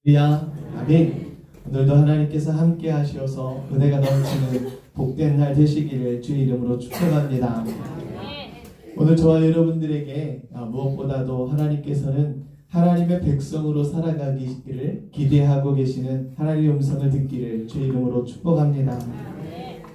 할렐루야. 아멘. 오늘도 하나님께서 함께 하셔서 은혜가 넘치는 복된 날 되시기를 주의 이름으로 축복합니다. 오늘 저와 여러분들에게 무엇보다도 하나님께서는 하나님의 백성으로 살아가기를 기대하고 계시는 하나님의 음성을 듣기를 주의 이름으로 축복합니다.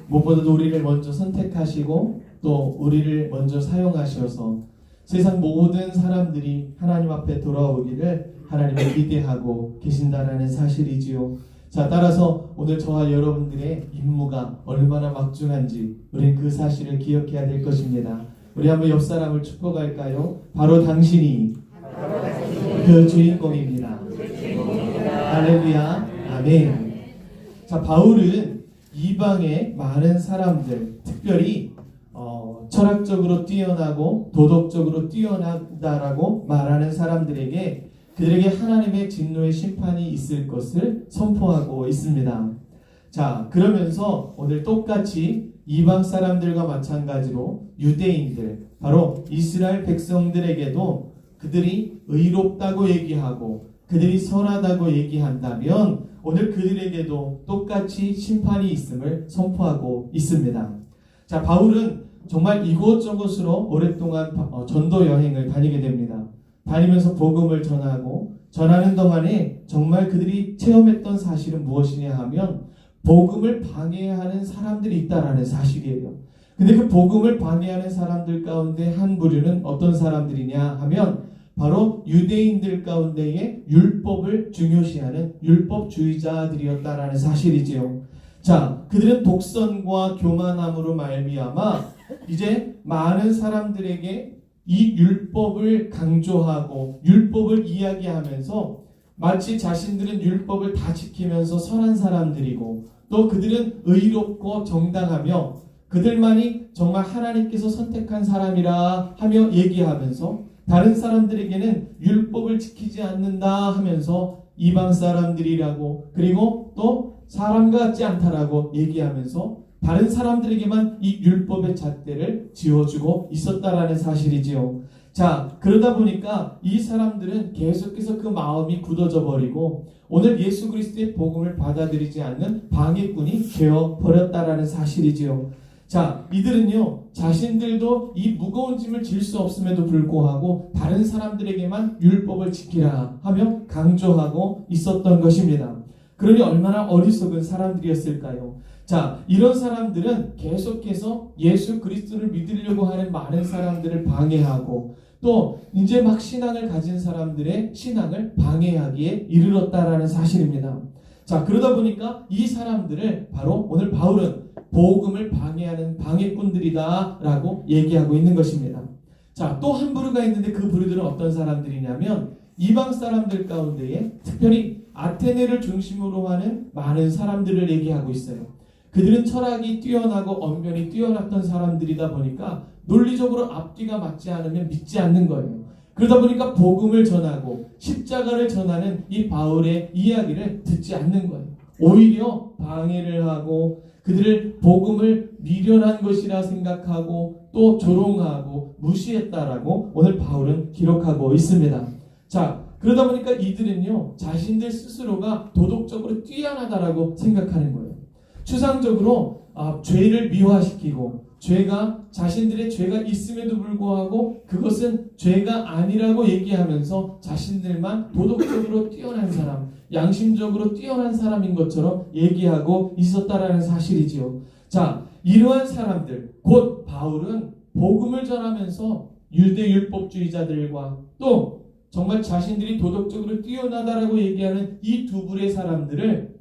무엇보다도 우리를 먼저 선택하시고 또 우리를 먼저 사용하셔서 세상 모든 사람들이 하나님 앞에 돌아오기를 하나님을 기대하고 계신다라는 사실이지요. 자, 따라서 오늘 저와 여러분들의 임무가 얼마나 막중한지 우리는 그 사실을 기억해야 될 것입니다. 우리 한번 옆 사람을 축복할까요? 바로 당신이 그 주인공입니다. 할렐루야. 아멘. 자, 바울은 이방의 많은 사람들, 특별히 철학적으로 뛰어나고 도덕적으로 뛰어나다라고 말하는 사람들에게 그들에게 하나님의 진노의 심판이 있을 것을 선포하고 있습니다. 자, 그러면서 오늘 똑같이 이방 사람들과 마찬가지로 유대인들, 바로 이스라엘 백성들에게도 그들이 의롭다고 얘기하고 그들이 선하다고 얘기한다면 오늘 그들에게도 똑같이 심판이 있음을 선포하고 있습니다. 자, 바울은 정말 이곳저곳으로 오랫동안 전도 여행을 다니게 됩니다. 다니면서 복음을 전하고 전하는 동안에 정말 그들이 체험했던 사실은 무엇이냐 하면 복음을 방해하는 사람들이 있다라는 사실이에요. 근데 그 복음을 방해하는 사람들 가운데 한 부류는 어떤 사람들이냐 하면 바로 유대인들 가운데의 율법을 중요시하는 율법주의자들이었다라는 사실이지요. 자, 그들은 독선과 교만함으로 말미암아 이제 많은 사람들에게 이 율법을 강조하고 율법을 이야기하면서 마치 자신들은 율법을 다 지키면서 선한 사람들이고 또 그들은 의롭고 정당하며 그들만이 정말 하나님께서 선택한 사람이라 하며 얘기하면서 다른 사람들에게는 율법을 지키지 않는다 하면서 이방 사람들이라고 그리고 또 사람 같지 않다라고 얘기하면서 다른 사람들에게만 이 율법의 잣대를 지어주고 있었다라는 사실이지요. 자, 그러다 보니까 이 사람들은 계속해서 그 마음이 굳어져 버리고 오늘 예수 그리스도의 복음을 받아들이지 않는 방해꾼이 되어 버렸다라는 사실이지요. 자, 이들은요 자신들도 이 무거운 짐을 질 수 없음에도 불구하고 다른 사람들에게만 율법을 지키라 하며 강조하고 있었던 것입니다. 그러니 얼마나 어리석은 사람들이었을까요? 자, 이런 사람들은 계속해서 예수 그리스도를 믿으려고 하는 많은 사람들을 방해하고 또 이제 막 신앙을 가진 사람들의 신앙을 방해하기에 이르렀다라는 사실입니다. 자, 그러다 보니까 이 사람들을 바로 오늘 바울은 복음을 방해하는 방해꾼들이다 라고 얘기하고 있는 것입니다. 자, 또 한 부류가 있는데 그 부류들은 어떤 사람들이냐면 이방 사람들 가운데에 특별히 아테네를 중심으로 하는 많은 사람들을 얘기하고 있어요. 그들은 철학이 뛰어나고 언변이 뛰어났던 사람들이다 보니까 논리적으로 앞뒤가 맞지 않으면 믿지 않는 거예요. 그러다 보니까 복음을 전하고 십자가를 전하는 이 바울의 이야기를 듣지 않는 거예요. 오히려 방해를 하고 그들을 복음을 미련한 것이라 생각하고 또 조롱하고 무시했다라고 오늘 바울은 기록하고 있습니다. 자, 그러다 보니까 이들은요 자신들 스스로가 도덕적으로 뛰어나다라고 생각하는 거예요. 추상적으로 죄를 미화시키고 자신들의 죄가 있음에도 불구하고 그것은 죄가 아니라고 얘기하면서 자신들만 도덕적으로 뛰어난 사람, 양심적으로 뛰어난 사람인 것처럼 얘기하고 있었다라는 사실이지요. 자, 이러한 사람들, 곧 바울은 복음을 전하면서 유대율법주의자들과 또 정말 자신들이 도덕적으로 뛰어나다라고 얘기하는 이 두 부류의 사람들을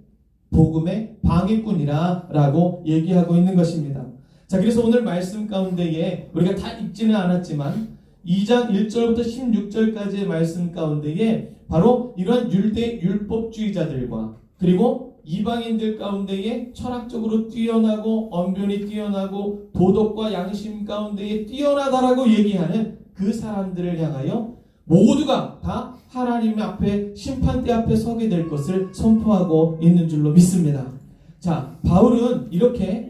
복음의 방해꾼이라고 얘기하고 있는 것입니다. 자, 그래서 오늘 말씀 가운데에 우리가 다 읽지는 않았지만 2장 1절부터 16절까지의 말씀 가운데에 바로 이런 율법주의자들과 그리고 이방인들 가운데에 철학적으로 뛰어나고 언변이 뛰어나고 도덕과 양심 가운데에 뛰어나다라고 얘기하는 그 사람들을 향하여 모두가 다 하나님 앞에 심판대 앞에 서게 될 것을 선포하고 있는 줄로 믿습니다. 자, 바울은 이렇게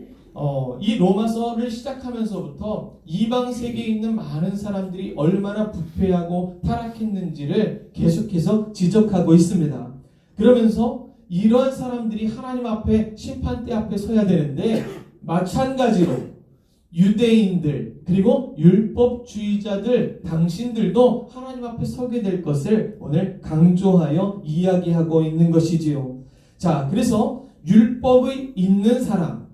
이 로마서를 시작하면서부터 이방 세계에 있는 많은 사람들이 얼마나 부패하고 타락했는지를 계속해서 지적하고 있습니다. 그러면서 이러한 사람들이 하나님 앞에 심판대 앞에 서야 되는데 마찬가지로 유대인들 그리고 율법주의자들 당신들도 하나님 앞에 서게 될 것을 오늘 강조하여 이야기하고 있는 것이지요. 자, 그래서 율법이 있는 사람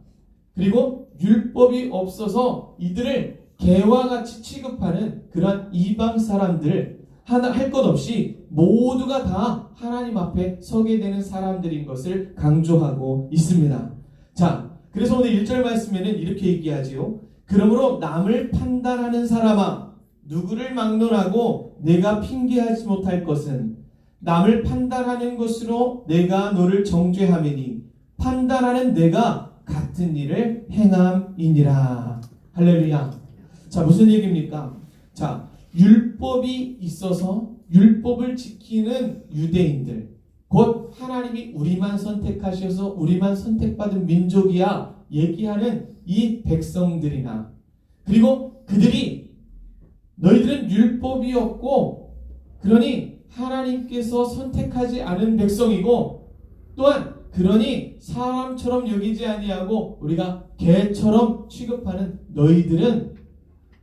그리고 율법이 없어서 이들을 개와 같이 취급하는 그런 이방 사람들 하나 할 것 없이 모두가 다 하나님 앞에 서게 되는 사람들인 것을 강조하고 있습니다. 자, 그래서 오늘 1절 말씀에는 이렇게 얘기하지요. 그러므로 남을 판단하는 사람아 누구를 막론하고 내가 핑계하지 못할 것은 남을 판단하는 것으로 내가 너를 정죄하매니 판단하는 내가 같은 일을 행함이니라. 할렐루야. 자, 무슨 얘기입니까? 자, 율법이 있어서 율법을 지키는 유대인들 곧 하나님이 우리만 선택하셔서 우리만 선택받은 민족이야 얘기하는 이 백성들이나 그리고 그들이 너희들은 율법이 없고 그러니 하나님께서 선택하지 않은 백성이고 또한 그러니 사람처럼 여기지 아니하고 우리가 개처럼 취급하는 너희들은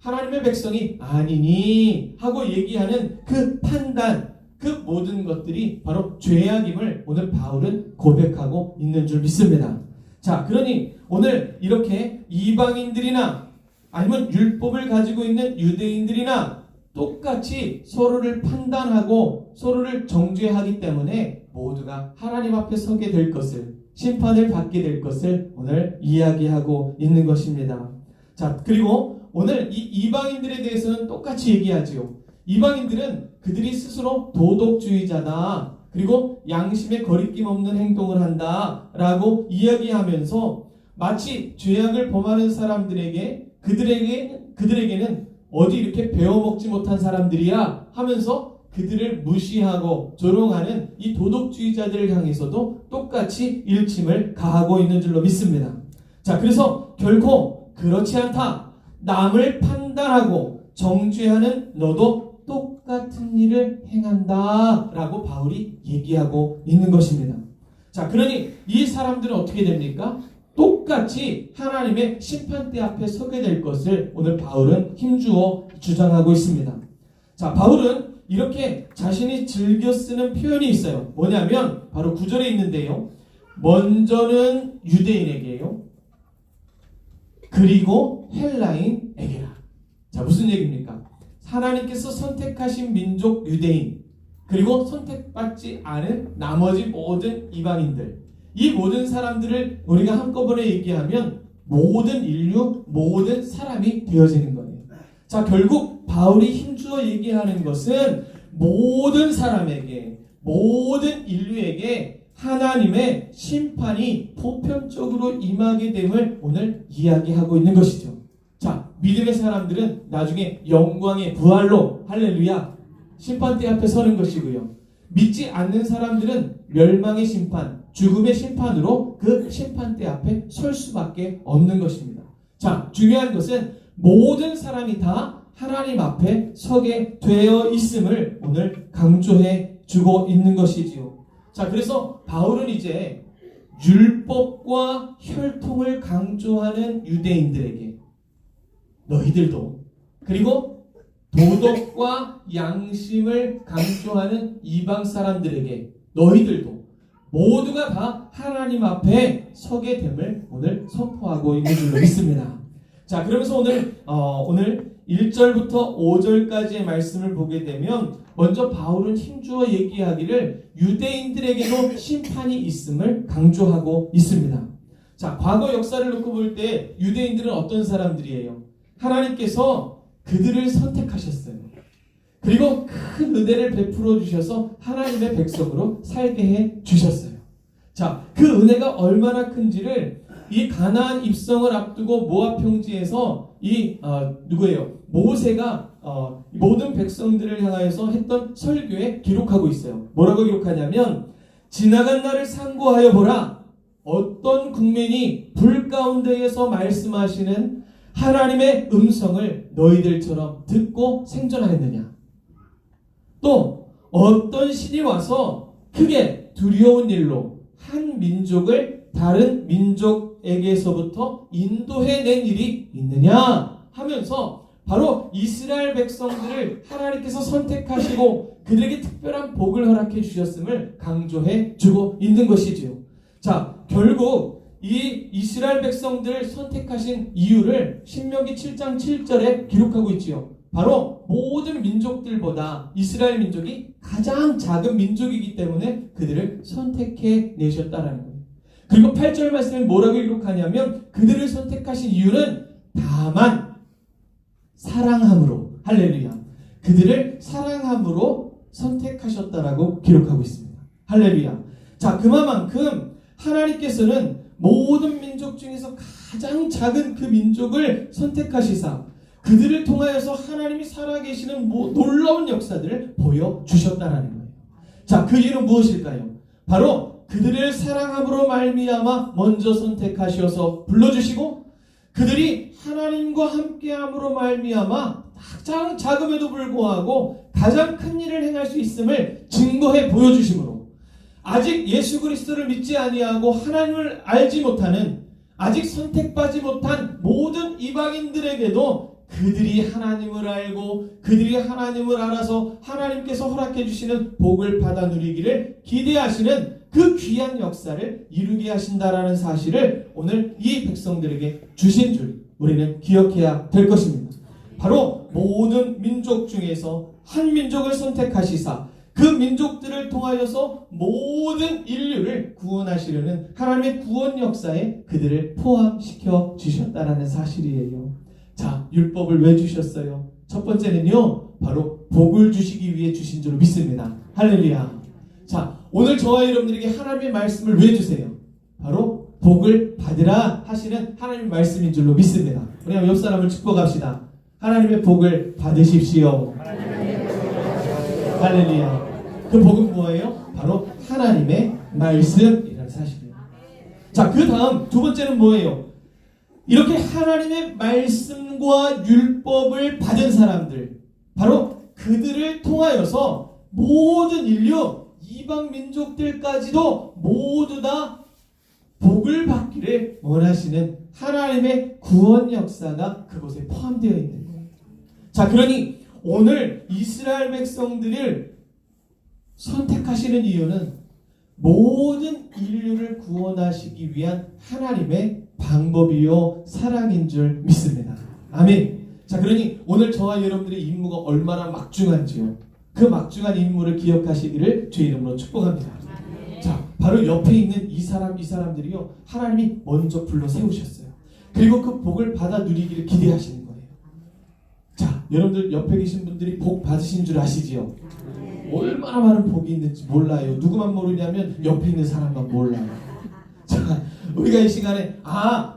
하나님의 백성이 아니니 하고 얘기하는 그 판단 그 모든 것들이 바로 죄악임을 오늘 바울은 고백하고 있는 줄 믿습니다. 자, 그러니 오늘 이렇게 이방인들이나 아니면 율법을 가지고 있는 유대인들이나 똑같이 서로를 판단하고 서로를 정죄하기 때문에 모두가 하나님 앞에 서게 될 것을 심판을 받게 될 것을 오늘 이야기하고 있는 것입니다. 자, 그리고 오늘 이 이방인들에 대해서는 똑같이 얘기하지요. 이방인들은 그들이 스스로 도덕주의자다. 그리고 양심에 거리낌 없는 행동을 한다. 라고 이야기하면서 마치 죄악을 범하는 사람들에게 그들에게는 어디 이렇게 배워먹지 못한 사람들이야 하면서 그들을 무시하고 조롱하는 이 도덕주의자들을 향해서도 똑같이 일침을 가하고 있는 줄로 믿습니다. 자, 그래서 결코 그렇지 않다. 남을 판단하고 정죄하는 너도 똑같은 일을 행한다 라고 바울이 얘기하고 있는 것입니다. 자, 그러니 이 사람들은 어떻게 됩니까? 똑같이 하나님의 심판대 앞에 서게 될 것을 오늘 바울은 힘주어 주장하고 있습니다. 자, 바울은 이렇게 자신이 즐겨 쓰는 표현이 있어요. 뭐냐면 바로 9절에 있는데요. 먼저는 유대인에게요. 그리고 헬라인에게라. 자, 무슨 얘기입니까? 하나님께서 선택하신 민족 유대인 그리고 선택받지 않은 나머지 모든 이방인들 이 모든 사람들을 우리가 한꺼번에 얘기하면 모든 인류 모든 사람이 되어지는 거예요. 자, 결국 바울이 힘주어 얘기하는 것은 모든 사람에게 모든 인류에게 하나님의 심판이 보편적으로 임하게 됨을 오늘 이야기하고 있는 것이죠. 자, 믿음의 사람들은 나중에 영광의 부활로 할렐루야 심판대 앞에 서는 것이고요. 믿지 않는 사람들은 멸망의 심판, 죽음의 심판으로 그 심판대 앞에 설 수밖에 없는 것입니다. 자, 중요한 것은 모든 사람이 다 하나님 앞에 서게 되어 있음을 오늘 강조해 주고 있는 것이지요. 자, 그래서 바울은 이제 율법과 혈통을 강조하는 유대인들에게 너희들도 그리고 도덕과 양심을 강조하는 이방 사람들에게 너희들도 모두가 다 하나님 앞에 서게 됨을 오늘 선포하고 있는 줄로 믿습니다. 자, 그러면서 오늘 1절부터 5절까지의 말씀을 보게 되면 먼저 바울은 힘주어 얘기하기를 유대인들에게도 심판이 있음을 강조하고 있습니다. 자, 과거 역사를 놓고 볼 때 유대인들은 어떤 사람들이에요? 하나님께서 그들을 선택하셨어요. 그리고 큰 은혜를 베풀어 주셔서 하나님의 백성으로 살게 해 주셨어요. 자, 그 은혜가 얼마나 큰지를 이 가나안 입성을 앞두고 모압 평지에서 누구예요? 모세가 모든 백성들을 향하여서 했던 설교에 기록하고 있어요. 뭐라고 기록하냐면 지나간 날을 상고하여 보라. 어떤 국민이 불 가운데에서 말씀하시는 하나님의 음성을 너희들처럼 듣고 생존하였느냐. 또 어떤 신이 와서 크게 두려운 일로 한 민족을 다른 민족에게서부터 인도해낸 일이 있느냐 하면서 바로 이스라엘 백성들을 하나님께서 선택하시고 그들에게 특별한 복을 허락해 주셨음을 강조해 주고 있는 것이지요. 자, 결국 이 이스라엘 백성들을 선택하신 이유를 신명기 7장 7절에 기록하고 있지요. 바로 모든 민족들보다 이스라엘 민족이 가장 작은 민족이기 때문에 그들을 선택해 내셨다라는 거예요. 그리고 8절 말씀에 뭐라고 기록하냐면 그들을 선택하신 이유는 다만 사랑함으로, 할렐루야, 그들을 사랑함으로 선택하셨다라고 기록하고 있습니다. 할렐루야. 자, 그만큼 하나님께서는 모든 민족 중에서 가장 작은 그 민족을 선택하시사 그들을 통하여서 하나님이 살아계시는 놀라운 역사들을 보여주셨다라는 거예요. 자, 그 이유는 무엇일까요? 바로 그들을 사랑함으로 말미암아 먼저 선택하셔서 불러주시고 그들이 하나님과 함께함으로 말미암아 가장 작음에도 불구하고 가장 큰 일을 행할 수 있음을 증거해 보여주심으로 아직 예수 그리스도를 믿지 아니하고 하나님을 알지 못하는 아직 선택받지 못한 모든 이방인들에게도 그들이 하나님을 알고 그들이 하나님을 알아서 하나님께서 허락해 주시는 복을 받아 누리기를 기대하시는 그 귀한 역사를 이루게 하신다라는 사실을 오늘 이 백성들에게 주신 줄 우리는 기억해야 될 것입니다. 바로 모든 민족 중에서 한 민족을 선택하시사 그 민족들을 통하여서 모든 인류를 구원하시려는 하나님의 구원 역사에 그들을 포함시켜 주셨다라는 사실이에요. 자, 율법을 왜 주셨어요? 첫 번째는요, 바로 복을 주시기 위해 주신 줄 믿습니다. 할렐루야. 자, 오늘 저와 여러분들에게 하나님의 말씀을 왜 주세요? 바로 복을 받으라 하시는 하나님의 말씀인 줄로 믿습니다. 우리 옆 사람을 축복합시다. 하나님의 복을 받으십시오. 할렐루야. 그 복은 뭐예요? 바로 하나님의 말씀이라는 사실이에요. 자, 그 다음 두 번째는 뭐예요? 이렇게 하나님의 말씀과 율법을 받은 사람들, 바로 그들을 통하여서 모든 인류, 이방 민족들까지도 모두 다 복을 받기를 원하시는 하나님의 구원 역사가 그곳에 포함되어 있는 거예요. 자, 그러니 오늘 이스라엘 백성들을 선택하시는 이유는 모든 인류를 구원하시기 위한 하나님의 방법이요 사랑인 줄 믿습니다. 아멘. 자, 그러니 오늘 저와 여러분들의 임무가 얼마나 막중한지요, 그 막중한 임무를 기억하시기를 주의 이름으로 축복합니다. 자, 바로 옆에 있는 이 사람들이요 하나님이 먼저 불러 세우셨어요. 그리고 그 복을 받아 누리기를 기대하시는 거예요. 자, 여러분들 옆에 계신 분들이 복 받으신 줄 아시지요? 얼마나 많은 복이 있는지 몰라요. 누구만 모르냐면 옆에 있는 사람만 몰라요. 자, 우리가 이 시간에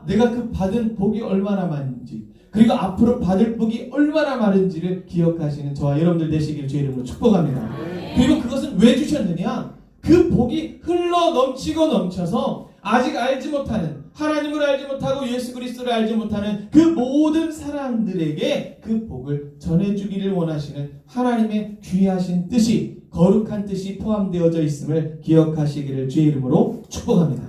내가 그 받은 복이 얼마나 많은지, 그리고 앞으로 받을 복이 얼마나 많은지를 기억하시는 저와 여러분들 되시기를 주의 이름으로 축복합니다. 그리고 그것은 왜 주셨느냐? 그 복이 흘러 넘치고 넘쳐서 아직 알지 못하는, 하나님을 알지 못하고 예수 그리스도를 알지 못하는 그 모든 사람들에게 그 복을 전해주기를 원하시는 하나님의 귀하신 뜻이, 거룩한 뜻이 포함되어져 있음을 기억하시기를 주의 이름으로 축복합니다.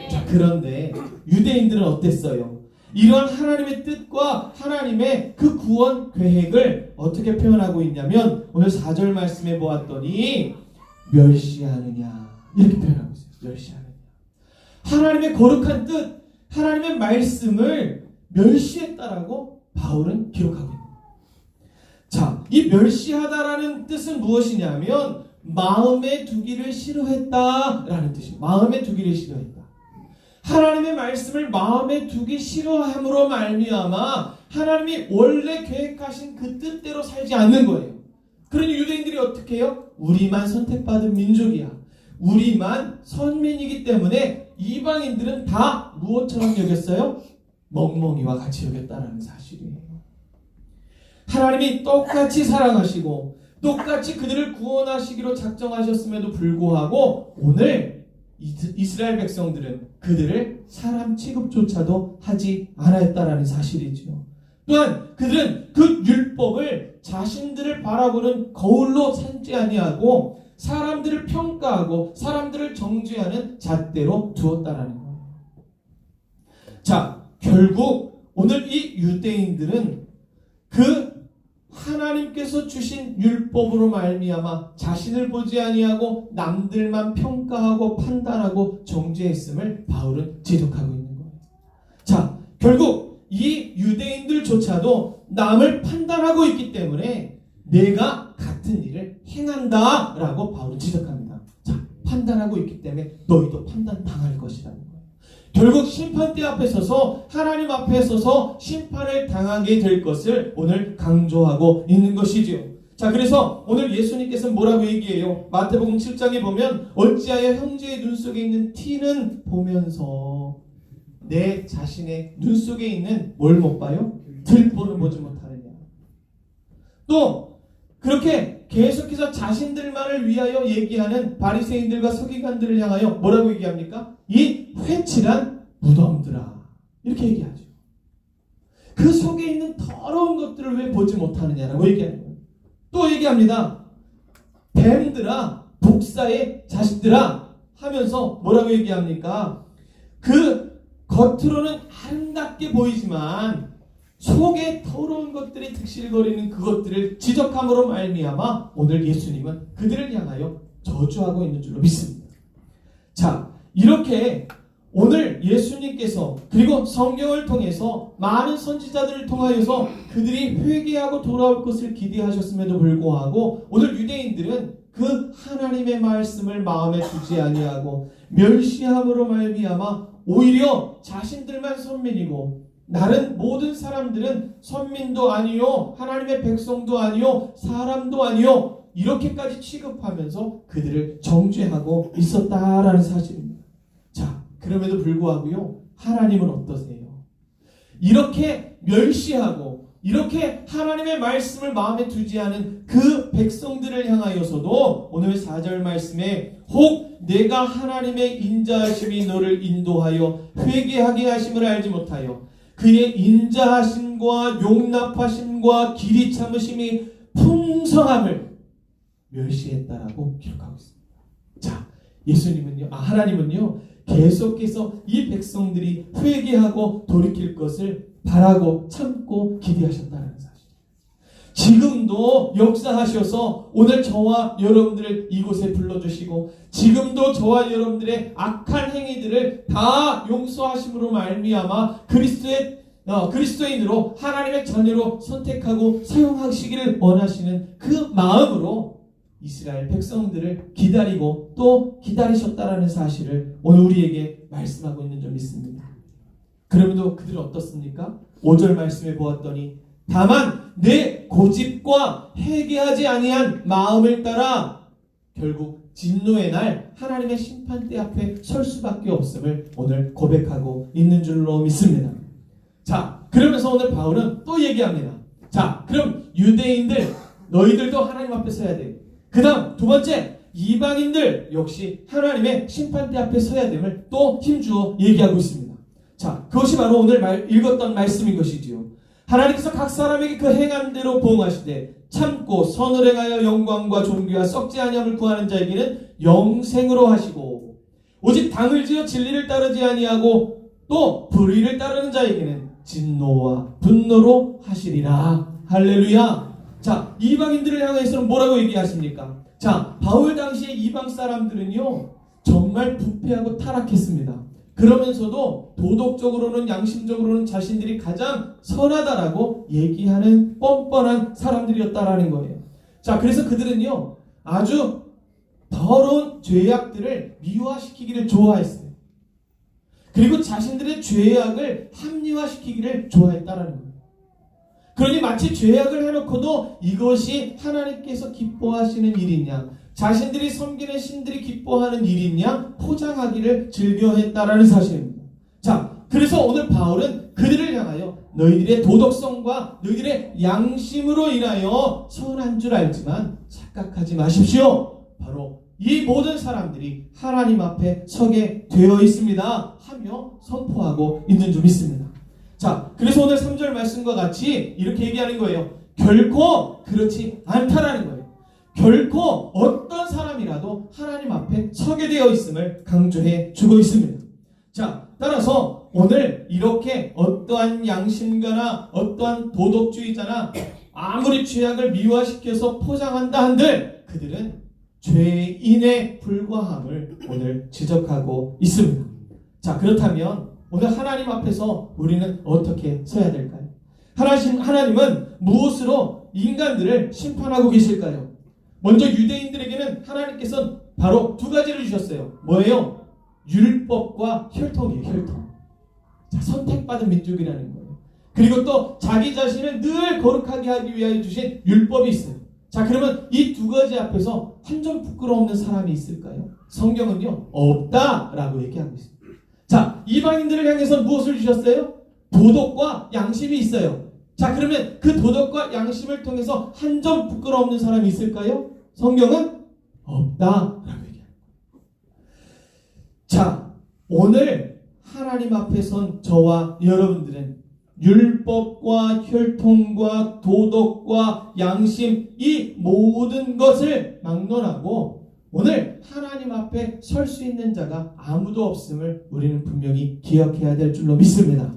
자, 그런데 유대인들은 어땠어요? 이런 하나님의 뜻과 하나님의 그 구원 계획을 어떻게 표현하고 있냐면 오늘 4절 말씀에 보았더니 멸시하느냐 이렇게 표현하고 있어요. 멸시하느냐. 하나님의 거룩한 뜻, 하나님의 말씀을 멸시했다라고 바울은 기록하고 있습니다. 자, 이 멸시하다라는 뜻은 무엇이냐면 마음에 두기를 싫어했다라는 뜻입니다. 마음에 두기를 싫어했다. 하나님의 말씀을 마음에 두기 싫어함으로 말미암아 하나님이 원래 계획하신 그 뜻대로 살지 않는 거예요. 그러니 유대인들이 어떻게 해요? 우리만 선택받은 민족이야, 우리만 선민이기 때문에 이방인들은 다 무엇처럼 여겼어요? 멍멍이와 같이 여겼다라는 사실이에요. 하나님이 똑같이 사랑하시고 똑같이 그들을 구원하시기로 작정하셨음에도 불구하고 오늘 이스라엘 백성들은 그들을 사람 취급조차도 하지 않았다라는 사실이죠. 또한 그들은 그 율법을 자신들을 바라보는 거울로 삼지 아니하고 사람들을 평가하고 사람들을 정죄하는 잣대로 두었다라는 거예요. 자, 결국 오늘 이 유대인들은 그 하나님께서 주신 율법으로 말미암아 자신을 보지 아니하고 남들만 평가하고 판단하고 정죄했음을 바울은 지적하고 있는 거예요. 자, 결국 이 유대인들조차도 남을 판단하고 있기 때문에 내가 같은 일을 행한다라고 바울은 지적합니다. 자, 판단하고 있기 때문에 너희도 판단당할 것이라는 거예요. 결국 심판대 앞에 서서 하나님 앞에 서서 심판을 당하게 될 것을 오늘 강조하고 있는 것이지요. 자, 그래서 오늘 예수님께서는 뭐라고 얘기해요? 마태복음 7장에 보면 어찌하여 형제의 눈 속에 있는 티는 보면서 내 자신의 눈 속에 있는 뭘 못 봐요? 들보는 보지 못하느냐. 또 그렇게 계속해서 자신들만을 위하여 얘기하는 바리새인들과 서기관들을 향하여 뭐라고 얘기합니까? 이 회칠한 무덤들아, 이렇게 얘기하죠. 그 속에 있는 더러운 것들을 왜 보지 못하느냐라고 얘기하는 거예요. 또 얘기합니다. 뱀들아, 독사의 자식들아 하면서 뭐라고 얘기합니까? 그 겉으로는 아름답게 보이지만 속에 더러운 것들이 득실거리는 그것들을 지적함으로 말미암아 오늘 예수님은 그들을 향하여 저주하고 있는 줄로 믿습니다. 자, 이렇게 오늘 예수님께서 그리고 성경을 통해서 많은 선지자들을 통하여서 그들이 회개하고 돌아올 것을 기대하셨음에도 불구하고 오늘 유대인들은 그 하나님의 말씀을 마음에 두지 아니하고 멸시함으로 말미암아 오히려 자신들만 선민이고 다른 모든 사람들은 선민도 아니요 하나님의 백성도 아니요 사람도 아니요 이렇게까지 취급하면서 그들을 정죄하고 있었다라는 사실입니다. 자, 그럼에도 불구하고요 하나님은 어떠세요? 이렇게 멸시하고 이렇게 하나님의 말씀을 마음에 두지 않은 그 백성들을 향하여서도 오늘 4절 말씀에 혹 내가 하나님의 인자하심이 너를 인도하여 회개하게 하심을 알지 못하여 그의 인자하심과 용납하심과 길이 참으심이 풍성함을 멸시했다라고 기록하고 있습니다. 자, 예수님은요, 하나님은요 계속해서 이 백성들이 회개하고 돌이킬 것을 바라고 참고 기대하셨다는 사실. 지금도 역사하셔서 오늘 저와 여러분들을 이곳에 불러주시고 지금도 저와 여러분들의 악한 행위들을 다 용서하심으로 말미암아 그리스도인으로 하나님의 자녀로 선택하고 사용하시기를 원하시는 그 마음으로 이스라엘 백성들을 기다리고 또 기다리셨다라는 사실을 오늘 우리에게 말씀하고 있는 줄 믿습니다. 그럼에도 그들은 어떻습니까? 5절 말씀에 보았더니 다만 내 고집과 회개하지 아니한 마음을 따라 결국 진노의 날 하나님의 심판대 앞에 설 수밖에 없음을 오늘 고백하고 있는 줄로 믿습니다. 자, 그러면서 오늘 바울은 또 얘기합니다. 자, 그럼 유대인들 너희들도 하나님 앞에 서야 돼. 그 다음 두 번째 이방인들 역시 하나님의 심판대 앞에 서야 됨을 또 힘주어 얘기하고 있습니다. 자, 그것이 바로 오늘 읽었던 말씀인 것이지요. 하나님께서 각 사람에게 그 행한 대로 보응하시되 참고 선을 행하여 영광과 존귀와 썩지 아니함을 구하는 자에게는 영생으로 하시고 오직 당을 지어 진리를 따르지 아니하고 또 불의를 따르는 자에게는 진노와 분노로 하시리라. 할렐루야. 자, 이방인들을 향해서는 뭐라고 얘기하십니까? 자, 바울 당시의 이방 사람들은요 정말 부패하고 타락했습니다. 그러면서도 도덕적으로는 양심적으로는 자신들이 가장 선하다라고 얘기하는 뻔뻔한 사람들이었다라는 거예요. 자, 그래서 그들은요 아주 더러운 죄악들을 미화시키기를 좋아했어요. 그리고 자신들의 죄악을 합리화시키기를 좋아했다라는 거예요. 그러니 마치 죄악을 해놓고도 이것이 하나님께서 기뻐하시는 일이냐, 자신들이 섬기는 신들이 기뻐하는 일이냐 포장하기를 즐겨했다라는 사실입니다. 자, 그래서 오늘 바울은 그들을 향하여 너희들의 도덕성과 너희들의 양심으로 인하여 선한 줄 알지만 착각하지 마십시오. 바로 이 모든 사람들이 하나님 앞에 서게 되어 있습니다 하며 선포하고 있는 줄 믿습니다. 자, 그래서 오늘 3절 말씀과 같이 이렇게 얘기하는 거예요. 결코 그렇지 않다라는 거예요. 결코 어떤 사람이라도 하나님 앞에 서게 되어 있음을 강조해 주고 있습니다. 자, 따라서 오늘 이렇게 어떠한 양심가나 어떠한 도덕주의자나 아무리 죄악을 미화시켜서 포장한다 한들 그들은 죄인에 불과함을 오늘 지적하고 있습니다. 자, 그렇다면 오늘 하나님 앞에서 우리는 어떻게 서야 될까요? 하나님은 무엇으로 인간들을 심판하고 계실까요? 먼저 유대인들에게는 하나님께서는 바로 두 가지를 주셨어요. 뭐예요? 율법과 혈통이에요. 혈통. 자, 선택받은 민족이라는 거예요. 그리고 또 자기 자신을 늘 거룩하게 하기 위하여 주신 율법이 있어요. 자, 그러면 이 두 가지 앞에서 한 점 부끄러움는 사람이 있을까요? 성경은요, 없다라고 얘기하고 있습니다. 자, 이방인들을 향해서 무엇을 주셨어요? 도덕과 양심이 있어요. 자, 그러면 그 도덕과 양심을 통해서 한 점 부끄러움는 사람이 있을까요? 성경은 없다라고 얘기합니다. 자, 오늘 하나님 앞에 선 저와 여러분들은 율법과 혈통과 도덕과 양심 이 모든 것을 막론하고 오늘 하나님 앞에 설 수 있는 자가 아무도 없음을 우리는 분명히 기억해야 될 줄로 믿습니다.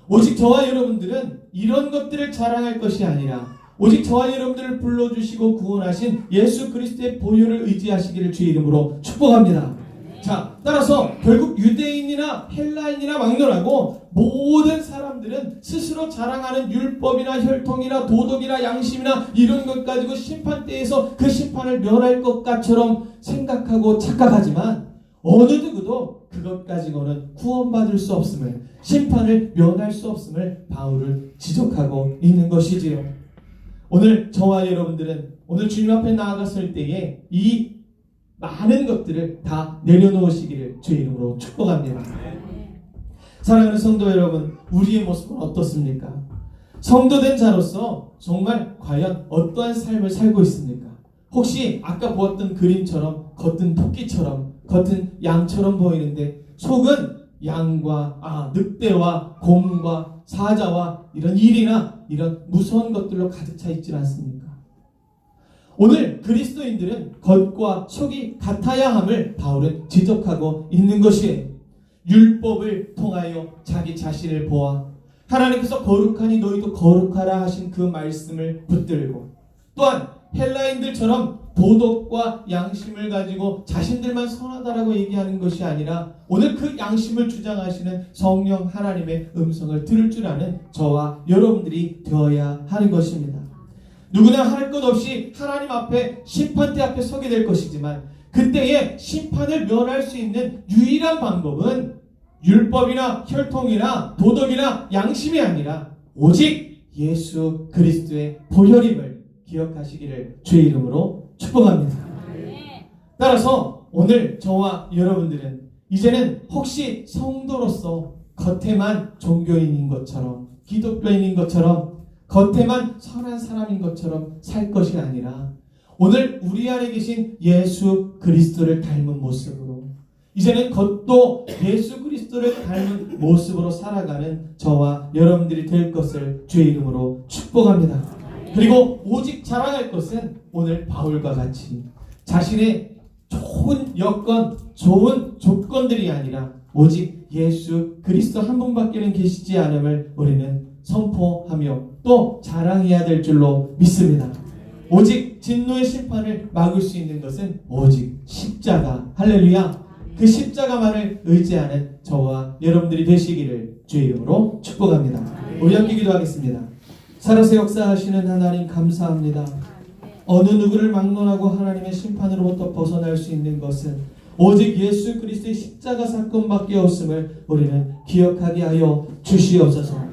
오직 저와 여러분들은 이런 것들을 자랑할 것이 아니라 오직 저와 여러분들을 불러주시고 구원하신 예수 그리스도의 보혈을 의지하시기를 주의 이름으로 축복합니다. 자, 따라서 결국 유대인이나 헬라인이나 막론하고 모든 사람들은 스스로 자랑하는 율법이나 혈통이나 도덕이나 양심이나 이런 것 가지고 심판대에서 그 심판을 면할 것처럼 생각하고 착각하지만 어느 누구도 그것 가지고는 구원받을 수 없음을, 심판을 면할 수 없음을 바울은 지적하고 있는 것이지요. 오늘 저와 여러분들은 오늘 주님 앞에 나아갔을 때에 이 많은 것들을 다 내려놓으시기를 주의 이름으로 축복합니다. 사랑하는 성도 여러분, 우리의 모습은 어떻습니까? 성도된 자로서 정말 과연 어떠한 삶을 살고 있습니까? 혹시 아까 보았던 그림처럼 겉은 토끼처럼 겉은 양처럼 보이는데 속은 양과 늑대와 곰과 사자와 이런 일이나 이런 무서운 것들로 가득 차 있지 않습니까? 오늘 그리스도인들은 겉과 속이 같아야 함을 바울은 지적하고 있는 것이에요. 율법을 통하여 자기 자신을 보아 하나님께서 거룩하니 너희도 거룩하라 하신 그 말씀을 붙들고 또한 헬라인들처럼 도덕과 양심을 가지고 자신들만 선하다라고 얘기하는 것이 아니라 오늘 그 양심을 주장하시는 성령 하나님의 음성을 들을 줄 아는 저와 여러분들이 되어야 하는 것입니다. 누구나 할 것 없이 하나님 앞에 심판대 앞에 서게 될 것이지만 그때의 심판을 면할 수 있는 유일한 방법은 율법이나 혈통이나 도덕이나 양심이 아니라 오직 예수 그리스도의 보혈임을 기억하시기를 주의 이름으로 축복합니다. 따라서 오늘 저와 여러분들은 이제는 혹시 성도로서 겉에만 종교인인 것처럼 기독교인인 것처럼 겉에만 선한 사람인 것처럼 살 것이 아니라 오늘 우리 안에 계신 예수 그리스도를 닮은 모습으로 이제는 겉도 예수 그리스도를 닮은 모습으로 살아가는 저와 여러분들이 될 것을 주의 이름으로 축복합니다. 그리고 오직 자랑할 것은 오늘 바울과 같이 자신의 좋은 여건, 좋은 조건들이 아니라 오직 예수 그리스도 한 분밖에는 계시지 않음을 우리는 선포하며 또 자랑해야 될 줄로 믿습니다. 오직 진노의 심판을 막을 수 있는 것은 오직 십자가, 할렐루야, 그 십자가만을 의지하는 저와 여러분들이 되시기를 주의 이름으로 축복합니다. 우리 함께 기도하겠습니다. 살아서 역사하시는 하나님 감사합니다. 어느 누구를 막론하고 하나님의 심판으로부터 벗어날 수 있는 것은 오직 예수 그리스도의 십자가 사건밖에 없음을 우리는 기억하게 하여 주시옵소서.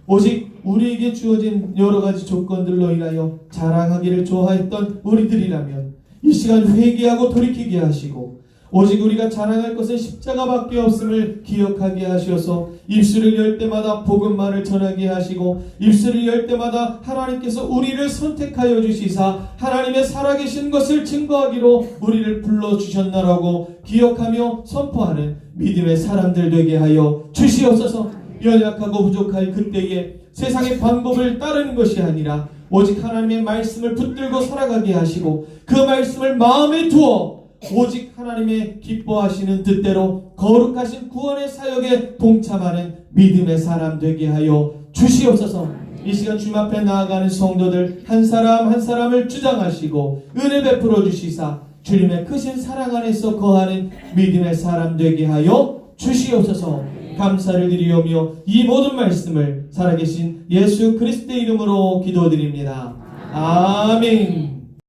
오직 우리에게 주어진 여러 가지 조건들로 인하여 자랑하기를 좋아했던 우리들이라면 이 시간 회개하고 돌이키게 하시고 오직 우리가 자랑할 것은 십자가밖에 없음을 기억하게 하셔서 입술을 열 때마다 복음만을 전하게 하시고 입술을 열 때마다 하나님께서 우리를 선택하여 주시사 하나님의 살아계신 것을 증거하기로 우리를 불러주셨나라고 기억하며 선포하는 믿음의 사람들 되게 하여 주시옵소서. 연약하고 부족할 그때에 세상의 방법을 따르는 것이 아니라 오직 하나님의 말씀을 붙들고 살아가게 하시고 그 말씀을 마음에 두어 오직 하나님의 기뻐하시는 뜻대로 거룩하신 구원의 사역에 동참하는 믿음의 사람 되게 하여 주시옵소서. 이 시간 주님 앞에 나아가는 성도들 한 사람 한 사람을 주장하시고 은혜 베풀어 주시사 주님의 크신 사랑 안에서 거하는 믿음의 사람 되게 하여 주시옵소서. 감사를 드리오며 이 모든 말씀을 살아계신 예수 그리스도의 이름으로 기도드립니다. 아멘.